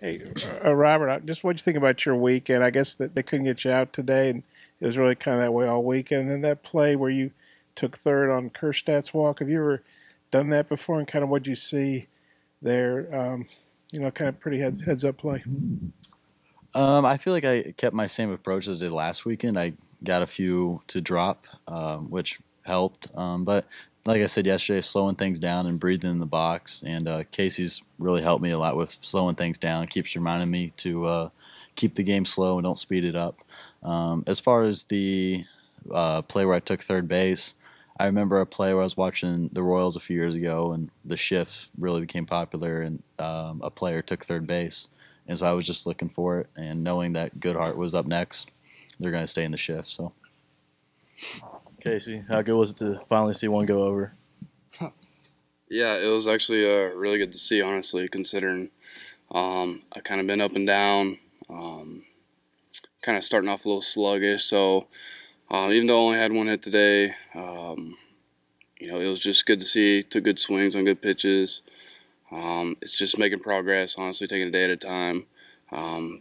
Hey, Robert, just what'd you think about your weekend? I guess that they couldn't get you out today, and it was really kind of that way all weekend. And then that play where you took third on Kerstadt's walk. Have you ever done that before? And kind of what'd you see there? Kind of pretty heads up play. I feel like I kept my same approach as I did last weekend. I got a few to drop, which helped. But like I said yesterday, slowing things down and breathing in the box. And Casey's really helped me a lot with slowing things down. Keeps reminding me to keep the game slow and don't speed it up. As far as the play where I took third base, I remember a play where I was watching the Royals a few years ago, and the shift really became popular, and a player took third base, and so I was just looking for it, and knowing that Goodhart was up next, they're going to stay in the shift. So Casey, how good was it to finally see one go over? Yeah, it was actually really good to see, honestly, considering I kind of been up and down, kind of starting off a little sluggish. So even though I only had one hit today, it was just good to see. Took good swings on good pitches. It's just making progress, honestly, taking a day at a time.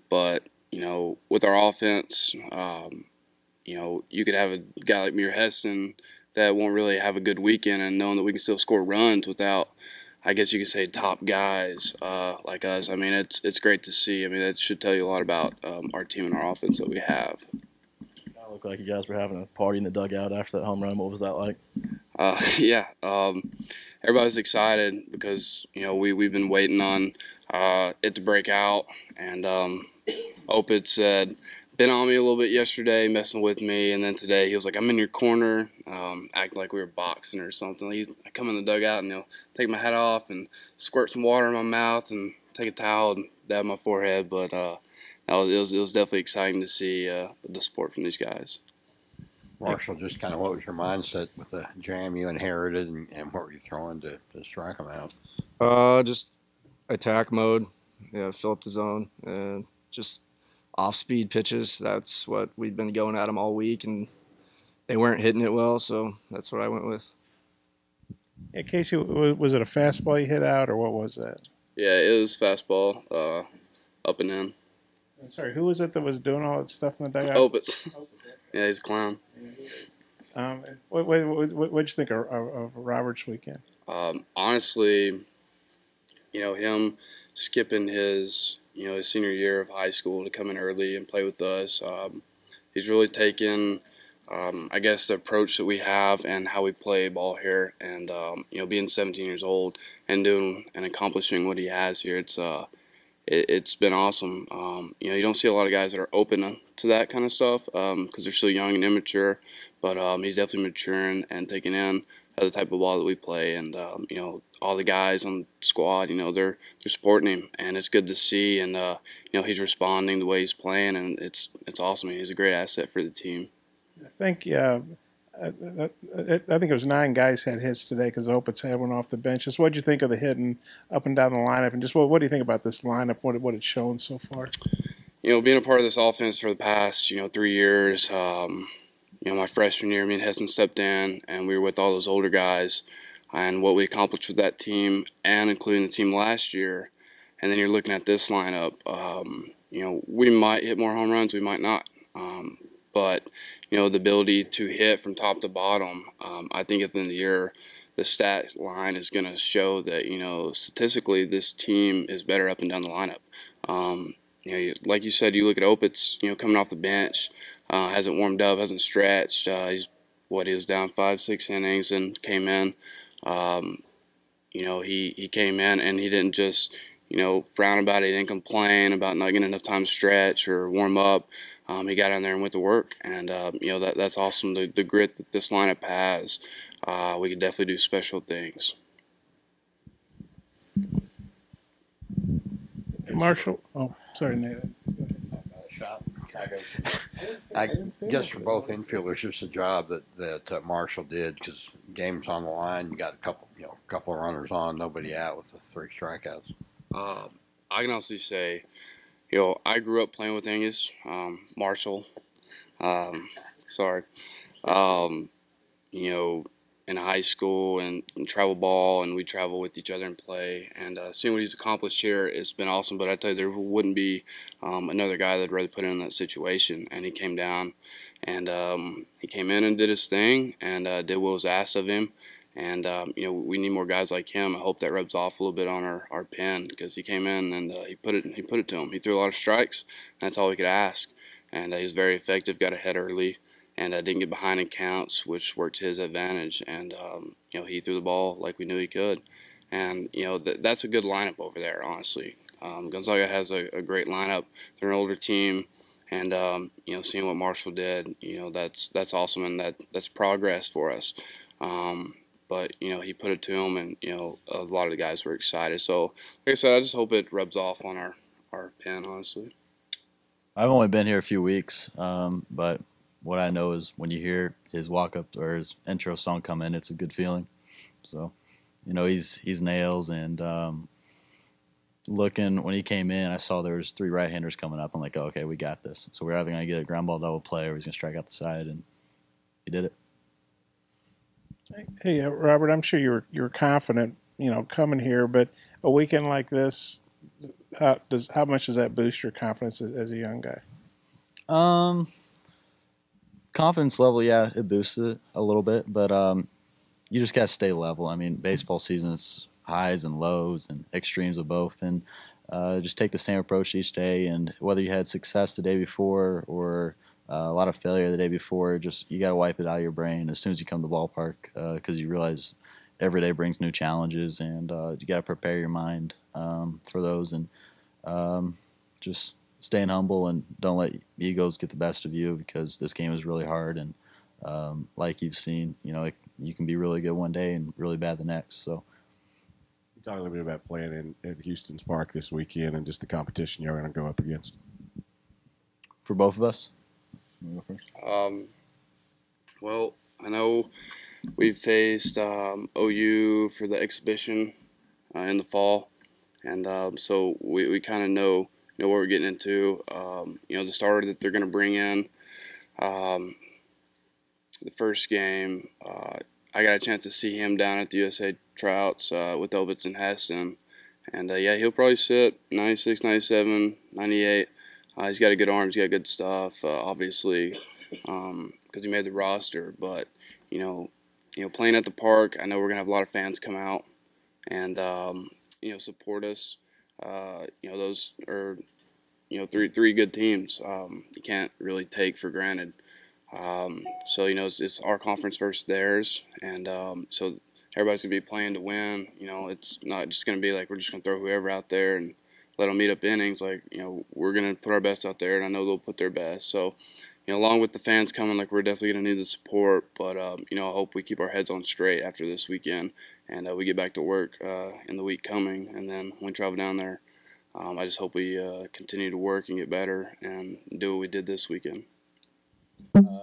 But with our offense, you could have a guy like Muir Heston that won't really have a good weekend, and knowing that we can still score runs without, I guess you could say, top guys like us. I mean, it's great to see. I mean, that should tell you a lot about our team and our offense that we have. It looked like you guys were having a party in the dugout after that home run. What was that like? Yeah, everybody's excited because we've been waiting on it to break out, and Opitz said been on me a little bit yesterday, messing with me, and then today he was like, "I'm in your corner," acting like we were boxing or something. I come in the dugout and take my hat off and squirt some water in my mouth and take a towel and dab my forehead. But it was definitely exciting to see the support from these guys. Marshall, just kind of what was your mindset with the jam you inherited, and what were you throwing to strike them out? Just attack mode, fill up the zone, and just off-speed pitches. That's what we'd been going at them all week, and they weren't hitting it well, so that's what I went with. Yeah, Casey, was it a fastball you hit out, or what was that? Yeah, it was fastball, up and in. Sorry, who was it that was doing all that stuff in the dugout? Opitz. Yeah, he's a clown. What'd you think of Robert's weekend? Honestly, him skipping his senior year of high school to come in early and play with us. He's really taken, I guess, the approach that we have and how we play ball here, and being 17 years old and doing and accomplishing what he has here, it's been awesome. You don't see a lot of guys that are open to that kind of stuff because they're still young and immature. But he's definitely maturing and taking in the type of ball that we play, and all the guys on the squad, they're supporting him, and it's good to see. And he's responding the way he's playing, and it's awesome. He's a great asset for the team. I think I think it was 9 guys had hits today because Opitz had one off the bench. Just what did you think of the hitting up and down the lineup, and just what do you think about this lineup? What it's shown so far? Being a part of this offense for the past 3 years. My freshman year, me and Heston stepped in, and we were with all those older guys, and what we accomplished with that team, and including the team last year. And then you're looking at this lineup. We might hit more home runs, we might not. But the ability to hit from top to bottom, I think at the end of the year, the stat line is going to show that statistically this team is better up and down the lineup. Like you said, you look at Opitz, coming off the bench. Hasn't warmed up, hasn't stretched. He was down 5-6 innings and came in. He came in and he didn't just, frown about it. He didn't complain about not getting enough time to stretch or warm up. He got in there and went to work, and that's awesome. The grit that this lineup has, we could definitely do special things. Marshall, oh, sorry, Nate. Shot. I guess for both infielders, it's a job that Marshall did because game's on the line. You got a couple of runners on, nobody out with the 3 strikeouts. I can honestly say, I grew up playing with Angus, Marshall. Sorry. Um, you know, in high school and travel ball, and we travel with each other and play. And seeing what he's accomplished here, it's been awesome. But I tell you, there wouldn't be another guy that'd rather put him in that situation. And he came down, and he came in and did his thing, and did what was asked of him. And we need more guys like him. I hope that rubs off a little bit on our pen, because he came in and he put it to him. He threw a lot of strikes. And that's all we could ask. And he was very effective. Got ahead early, and didn't get behind in counts, which worked to his advantage. And he threw the ball like we knew he could. And that's a good lineup over there, honestly. Gonzaga has a great lineup. They're an older team, and seeing what Marshall did, that's awesome, and that's progress for us. But he put it to him, and a lot of the guys were excited. So, like I said, I just hope it rubs off on our pen, honestly. I've only been here a few weeks, but what I know is when you hear his walk-up or his intro song come in, it's a good feeling. So, he's nails, and looking when he came in, I saw there was 3 right-handers coming up. I'm like, oh, okay, we got this. So we're either going to get a ground ball double play or he's going to strike out the side, and he did it. Hey, Robert, I'm sure you're confident, coming here, but a weekend like this, how much does that boost your confidence as a young guy? Confidence level, yeah, it boosted it a little bit, but you just gotta stay level. I mean, baseball season is highs and lows and extremes of both, and just take the same approach each day. And whether you had success the day before or a lot of failure the day before, just you gotta wipe it out of your brain as soon as you come to the ballpark, because you realize every day brings new challenges, and you gotta prepare your mind for those, and just staying humble and don't let egos get the best of you, because this game is really hard, and like you've seen, you can be really good one day and really bad the next. So you talk a little bit about playing at Houston's Park this weekend and just the competition you're going to go up against. For both of us? Well, I know we've faced OU for the exhibition in the fall, and so we kind of know what we're getting into. The starter that they're going to bring in. The first game, I got a chance to see him down at the USA tryouts with Elbitz and Heston. And, he'll probably sit 96, 97, 98. He's got a good arm. He's got good stuff, obviously, because he made the roster. But, playing at the park, I know we're going to have a lot of fans come out and, support us. Those are, three good teams you can't really take for granted. So it's our conference versus theirs, and so everybody's gonna be playing to win. It's not just gonna be like we're just gonna throw whoever out there and let them meet up innings. Like we're gonna put our best out there, and I know they'll put their best. So along with the fans coming, like we're definitely gonna need the support. But I hope we keep our heads on straight after this weekend, and we get back to work in the week coming, and then when we travel down there, I just hope we continue to work and get better and do what we did this weekend.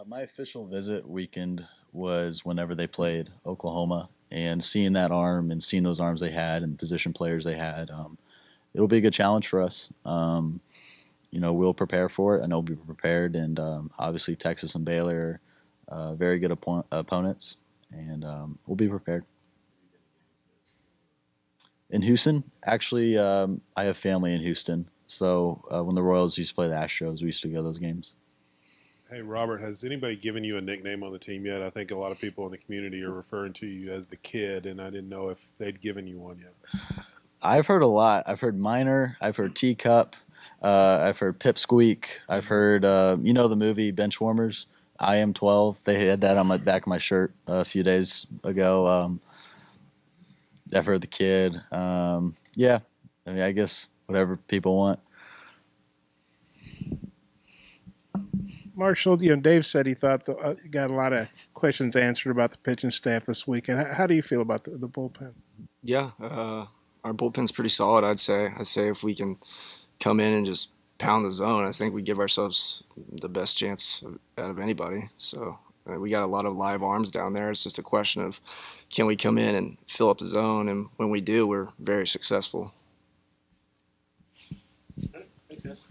My official visit weekend was whenever they played Oklahoma, and seeing that arm and seeing those arms they had and the position players they had, it'll be a good challenge for us. We'll prepare for it. I know we'll be prepared, and obviously Texas and Baylor are very good opponents, and we'll be prepared. In Houston, actually, I have family in Houston, so when the Royals used to play the Astros, we used to go to those games. Hey, Robert, has anybody given you a nickname on the team yet? I think a lot of people in the community are referring to you as the Kid, and I didn't know if they'd given you one yet. I've heard a lot. I've heard Minor. I've heard Teacup. I've heard Pipsqueak. I've heard, the movie Benchwarmers, I Am 12. They had that on my back of my shirt a few days ago. I've heard the Kid. Yeah, I guess whatever people want. Marshall, Dave said he thought got a lot of questions answered about the pitching staff this weekend. How do you feel about the bullpen? Yeah, our bullpen's pretty solid, I'd say. I'd say if we can come in and just pound the zone, I think we give ourselves the best chance out of anybody. So we got a lot of live arms down there. It's just a question of can we come in and fill up the zone, and when we do, we're very successful. Thanks, guys.